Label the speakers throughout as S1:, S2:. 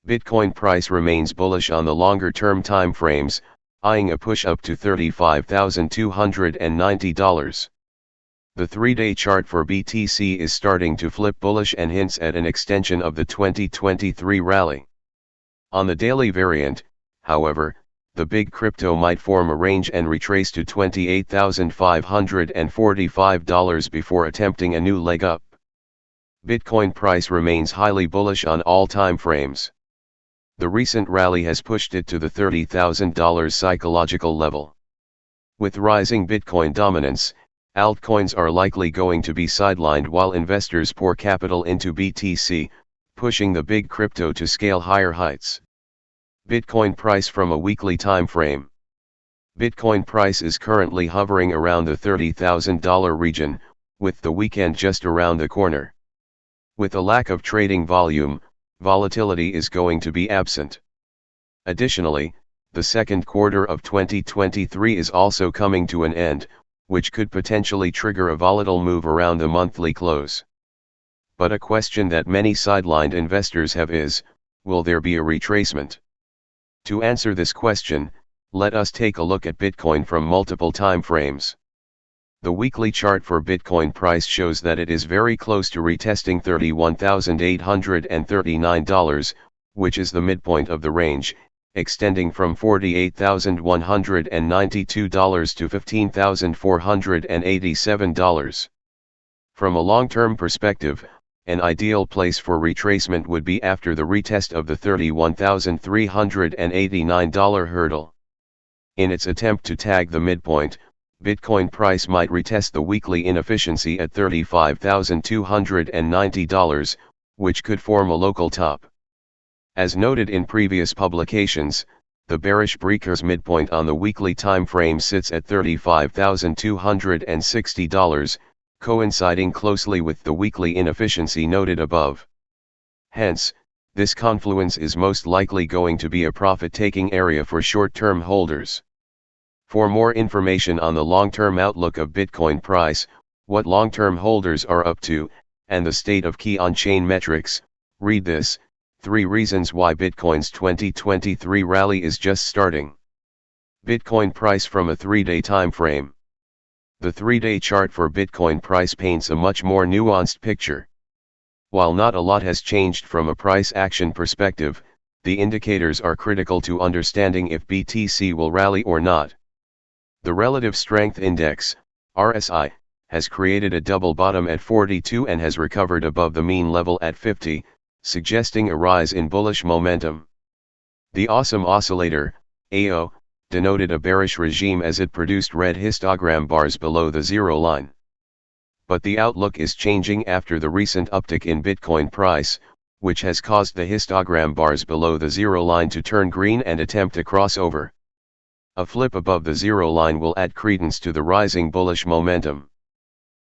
S1: Bitcoin price remains bullish on the longer-term time frames, eyeing a push up to $35,290. The 3-day chart for BTC is starting to flip bullish and hints at an extension of the 2023 rally. On the daily variant, however, the big crypto might form a range and retrace to $28,545 before attempting a new leg up. Bitcoin price remains highly bullish on all time frames. The recent rally has pushed it to the $30,000 psychological level. With rising Bitcoin dominance, altcoins are likely going to be sidelined while investors pour capital into BTC, pushing the big crypto to scale higher heights. Bitcoin price from a weekly time frame. Bitcoin price is currently hovering around the $30,000 region, with the weekend just around the corner. With a lack of trading volume, volatility is going to be absent. Additionally, the second quarter of 2023 is also coming to an end, which could potentially trigger a volatile move around the monthly close. But a question that many sidelined investors have is, will there be a retracement? To answer this question, let us take a look at Bitcoin from multiple time frames. The weekly chart for Bitcoin price shows that it is very close to retesting $31,839, which is the midpoint of the range, extending from $48,192 to $15,487. From a long-term perspective, an ideal place for retracement would be after the retest of the $31,389 hurdle. In its attempt to tag the midpoint, Bitcoin price might retest the weekly inefficiency at $35,290, which could form a local top. As noted in previous publications, the bearish Spreaker's midpoint on the weekly time frame sits at $35,260, coinciding closely with the weekly inefficiency noted above. Hence, this confluence is most likely going to be a profit-taking area for short-term holders. For more information on the long-term outlook of Bitcoin price, what long-term holders are up to, and the state of key on-chain metrics, read this: 3 reasons why Bitcoin's 2023 rally is just starting. Bitcoin price from a 3-day time frame. The 3-day chart for Bitcoin price paints a much more nuanced picture. While not a lot has changed from a price action perspective, the indicators are critical to understanding if BTC will rally or not. The Relative Strength Index, RSI, has created a double bottom at 42 and has recovered above the mean level at 50, suggesting a rise in bullish momentum. The Awesome Oscillator, AO, denoted a bearish regime as it produced red histogram bars below the zero line. But the outlook is changing after the recent uptick in Bitcoin price, which has caused the histogram bars below the zero line to turn green and attempt a crossover. A flip above the zero line will add credence to the rising bullish momentum.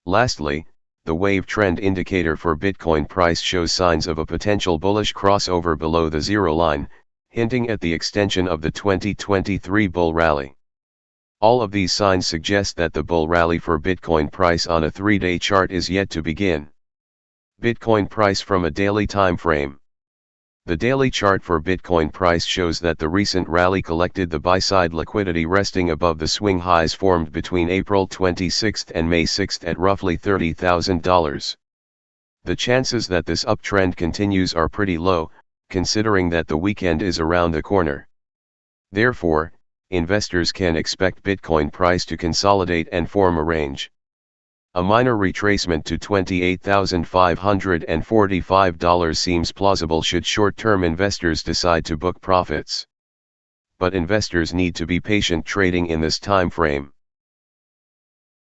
S1: Lastly, the wave trend indicator for Bitcoin price shows signs of a potential bullish crossover below the zero line, hinting at the extension of the 2023 bull rally. All of these signs suggest that the bull rally for Bitcoin price on a 3-day chart is yet to begin. Bitcoin price from a daily time frame. The daily chart for Bitcoin price shows that the recent rally collected the buy-side liquidity resting above the swing highs formed between April 26 and May 6 at roughly $30,000. The chances that this uptrend continues are pretty low, considering that the weekend is around the corner. Therefore, investors can expect Bitcoin price to consolidate and form a range. A minor retracement to $28,545 seems plausible should short-term investors decide to book profits. But investors need to be patient trading in this time frame.